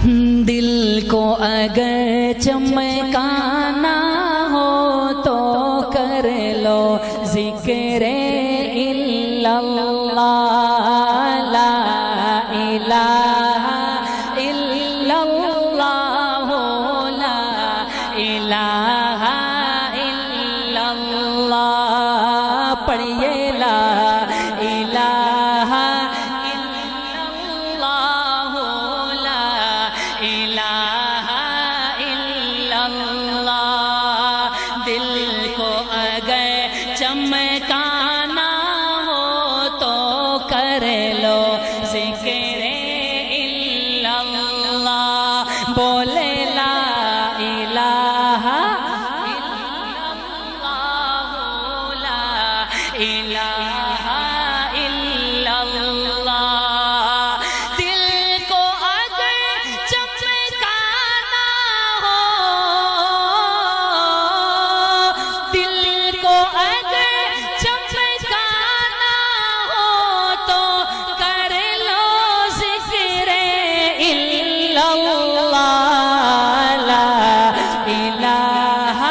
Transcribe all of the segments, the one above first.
دل کو اگر چمکانا ہو تو کر لو ذکر الا اللہ، لا الہ الا اللہ، لا الہ الا اللہ، پڑھیے لا الہ الا اللہ، لا الہ الا اللہ۔ دل کو اگر چمکانا ہو تو کر لو ذکر الا اللہ، بولے لا الہ الا اللہ، لا الہ الا اللہ۔ دل کو اگر چمکانا ہو، دل کو اگر چمکانا ہو تو کر لو ذکر الا اللہ، لا الہ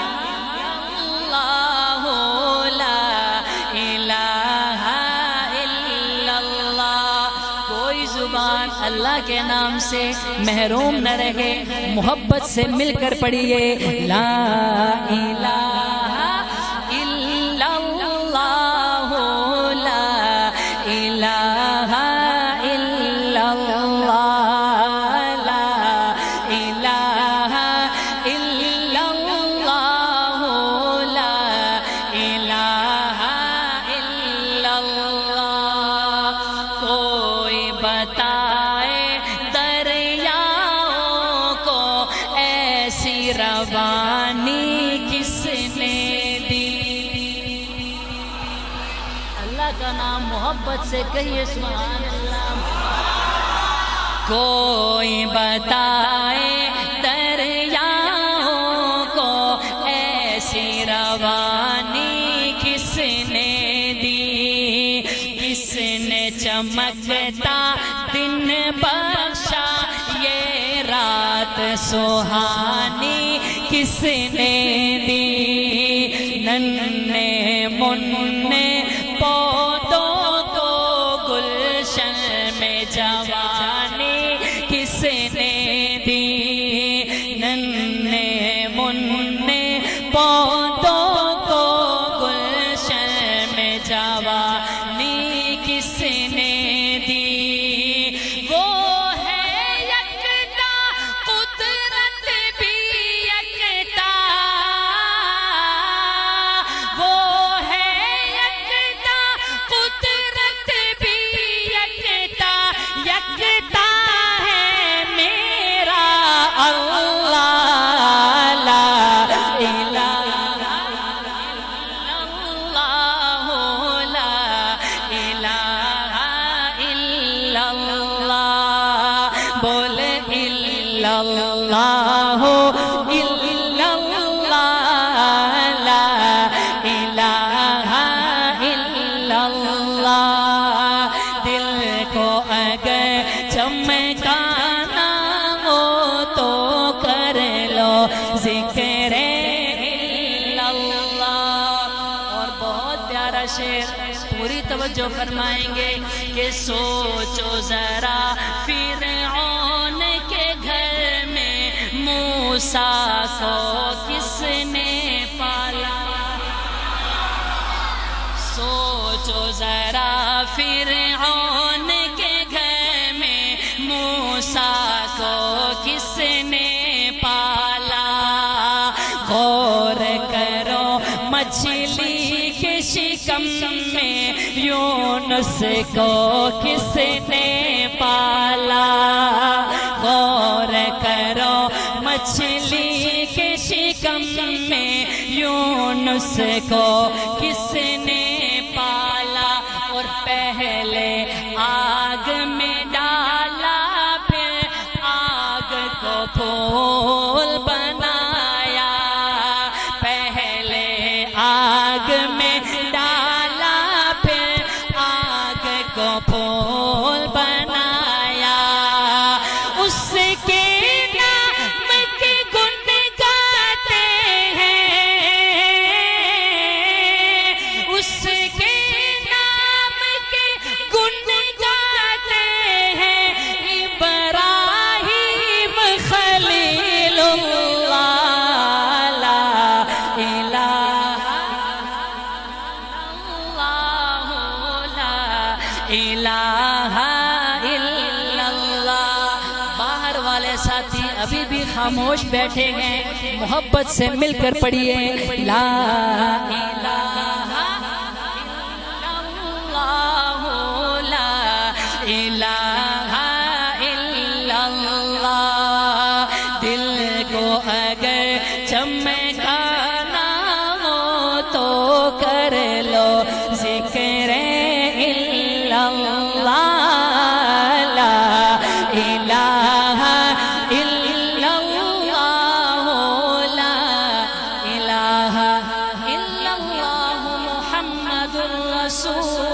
الا اللہ، لا الہ الا اللہ۔ کوئی زبان اللہ کے نام سے محروم نہ رہے، محبت سے مل کر پڑھیے لا الہ الا اللہ، لا الہ الا اللہ، لا الہ الا اللہ، لا الہ الا اللہ۔ کوئی بتائے دریاؤں کو ایسی روانی کس نے دی؟ اللہ کا نام محبت سے کہیے سبحان اللہ۔ کوئی بتائے دریاؤں کو ایسی روانی کس نے دی؟ کس نے چمکتا دن بخشا یہ رات سہانی کس نے دی؟ ننھے منھے پودوں کو گلشن میں جوانی کس نے دی؟ ننھے منھے پودوں کو گلشن میں جوانی کس نے دی؟ وہ ہے یکتا قدرت بھی یکتا، وہ ہے یکتا قدرت بھی یکتا، یکتا ہے میرا اللہ، لا الہ الا اللہ، لا الہ الا اللہ، بولے الا اللہ الا اللہ، لا الہ الا اللہ۔ دل کو اگر چمکانا ہو تو کر لو ذکر الا اللہ۔ اور بہت پیارا شعر، پوری توجہ فرمائیں گے کہ سوچو ذرا فرعون کے گھر میں موسیٰ کو کس نے پالا؟ سوچو ذرا فرعون کے گھر میں موسیٰ کو کس نے پالا؟ غور کرو مچھلی کے شکم میں یونس کو کس نے پالا؟ غور کرو مچھلی کے شکم میں یونس کو کس نے پالا؟ اور پہلے آگ میں ڈالا پھر آگ کو پھول بنایا، پہلے آگ میں ڈالا پھر آگ کو پھول بنایا، اس کے نام کے گن گاتے ہیں، اس کے نام کے گن گاتے ہیں، ابراہیم خلیل اللہ لا الہ الہ الا اللہ۔ باہر والے ساتھی ابھی بھی خاموش بیٹھے ہیں، محبت سے مل کر پڑھیے لا الہ الا اللہ لا الہ الا اللہ۔ دل کو اگر چمکانا ہو تو کر لو ذکر اللہ لا الہ الا اللہ لا الہ الا اللہ محمد الرسول